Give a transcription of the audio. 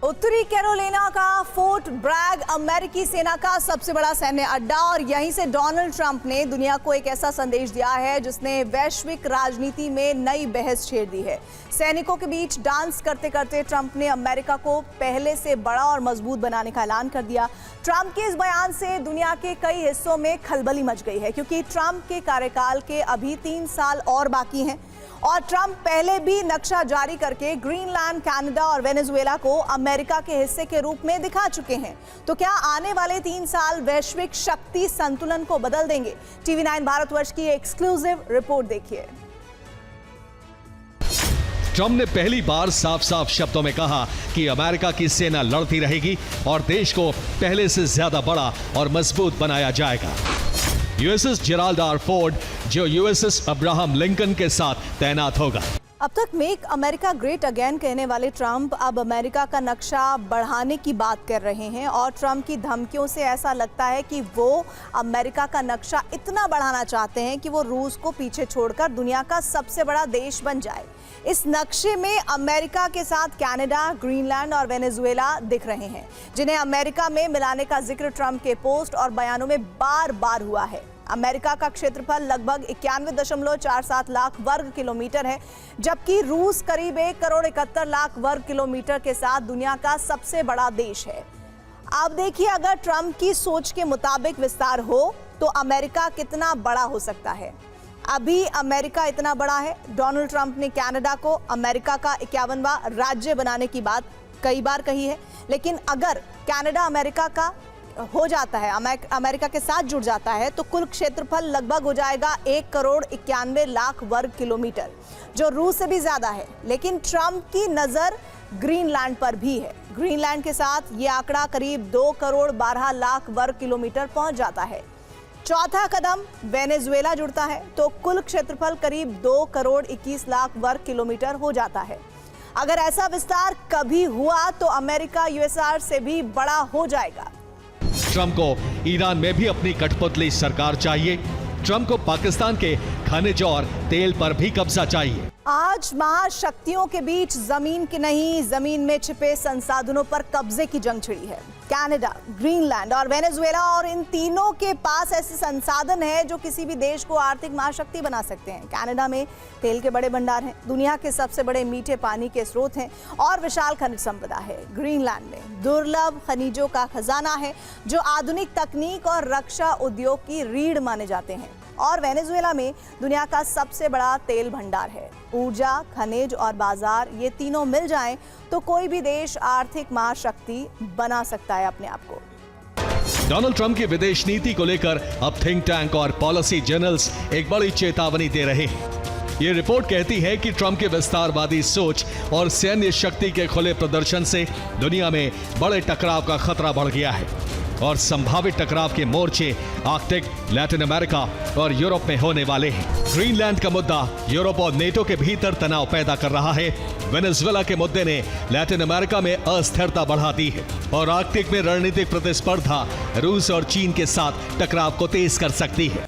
उत्तरी कैरोलिना का fort Bragg अमेरिकी सेना का सबसे बड़ा सैन्य अड्डा और यहीं से डोनाल्ड ट्रंप ने दुनिया को एक ऐसा संदेश दिया है जिसने वैश्विक राजनीति में नई बहस छेड़ दी है। सैनिकों के बीच डांस करते करते ट्रंप ने अमेरिका को पहले से बड़ा और मजबूत बनाने का ऐलान कर दिया। ट्रंप के इस बयान से दुनिया के कई हिस्सों में खलबली मच गई है क्योंकि ट्रंप के कार्यकाल के अभी 3 साल और बाकी हैं और ट्रंप पहले भी नक्शा जारी करके ग्रीनलैंड, कनाडा और वेनेजुएला को अमेरिका के हिस्से के रूप में दिखा चुके हैं। तो क्या आने वाले 3 साल वैश्विक शक्ति संतुलन को बदल देंगे? टीवी 9 भारतवर्ष की एक्सक्लूसिव रिपोर्ट देखिए। ट्रंप ने पहली बार साफ साफ शब्दों में कहा कि अमेरिका की सेना लड़ती रहेगी और देश को पहले से ज्यादा बड़ा और मजबूत बनाया जाएगा। यूएसएस जेराल्ड आर फोर्ड जो यूएसएस अब्राहम लिंकन के साथ तैनात होगा। अब तक मेक अमेरिका ग्रेट अगेन कहने वाले ट्रंप अब अमेरिका का नक्शा बढ़ाने की बात कर रहे हैं और ट्रंप की धमकियों से ऐसा लगता है कि वो अमेरिका का नक्शा इतना बढ़ाना चाहते हैं कि वो रूस को पीछे छोड़कर दुनिया का सबसे बड़ा देश बन जाए। इस नक्शे में अमेरिका के साथ कनाडा, ग्रीनलैंड और वेनेजुएला दिख रहे हैं जिन्हें अमेरिका में मिलाने का जिक्र ट्रंप के पोस्ट और बयानों में बार बार हुआ है। अमेरिका का क्षेत्रफल लगभग 91.47 लाख वर्ग किलोमीटर है जबकि रूस करीब 1.71 करोड़ वर्ग किलोमीटर के साथ दुनिया का सबसे बड़ा देश है। अब देखिए, अगर ट्रंप की सोच के मुताबिक विस्तार हो तो अमेरिका कितना बड़ा हो सकता है। अभी अमेरिका इतना बड़ा है। डोनाल्ड ट्रंप ने कनाडा को अमेरिका का 51वां राज्य बनाने की बात कई बार कही है, लेकिन अगर कनाडा अमेरिका का हो जाता है, अमेरिका के साथ जुड़ जाता है तो कुल क्षेत्रफल लगभग हो जाएगा 1.91 करोड़ वर्ग किलोमीटर, जो रूस से भी ज्यादा है। लेकिन ट्रंप की नजर ग्रीनलैंड पर भी है। ग्रीनलैंड के साथ ये आंकड़ा करीब 2.12 करोड़ वर्ग किलोमीटर पहुंच जाता है। चौथा कदम वेनेजुएला जुड़ता है तो कुल क्षेत्रफल करीब 2.21 करोड़ वर्ग किलोमीटर हो जाता है। अगर ऐसा विस्तार कभी हुआ तो अमेरिका यूएसआर से भी बड़ा हो जाएगा। ट्रंप को ईरान में भी अपनी कठपुतली सरकार चाहिए। ट्रंप को पाकिस्तान के खनिज और तेल पर भी कब्जा चाहिए। आज महाशक्तियों के बीच जमीन की नहीं, जमीन में छिपे संसाधनों पर कब्जे की जंग छिड़ी है। कनाडा, ग्रीनलैंड और वेनेजुएला और इन तीनों के पास ऐसे संसाधन हैं जो किसी भी देश को आर्थिक महाशक्ति बना सकते हैं। कनाडा में तेल के बड़े भंडार हैं, दुनिया के सबसे बड़े मीठे पानी के स्रोत हैं और विशाल खनिज संपदा है। ग्रीनलैंड में दुर्लभ खनिजों का खजाना है जो आधुनिक तकनीक और रक्षा उद्योग की रीढ़ माने जाते हैं। और वेनेजुएला में दुनिया का सबसे बड़ा तेल भंडार है। ऊर्जा, खनिज और बाजार, ये तीनों मिल जाएं तो कोई भी देश आर्थिक महाशक्ति बना सकता है अपने आप को। डोनाल्ड ट्रंप की विदेश नीति को लेकर अब थिंक टैंक और पॉलिसी जर्नल्स एक बड़ी चेतावनी दे रहे हैं। ये रिपोर्ट कहती है कि ट्रंप के विस्तारवादी सोच और सैन्य शक्ति के खुले प्रदर्शन से दुनिया में बड़े टकराव का खतरा बढ़ गया है और संभावित टकराव के मोर्चे आर्कटिक, लैटिन अमेरिका और यूरोप में होने वाले हैं। ग्रीनलैंड का मुद्दा यूरोप और नेटो के भीतर तनाव पैदा कर रहा है। वेनेजुएला के मुद्दे ने लैटिन अमेरिका में अस्थिरता बढ़ा दी है और आर्कटिक में रणनीतिक प्रतिस्पर्धा रूस और चीन के साथ टकराव को तेज कर सकती है।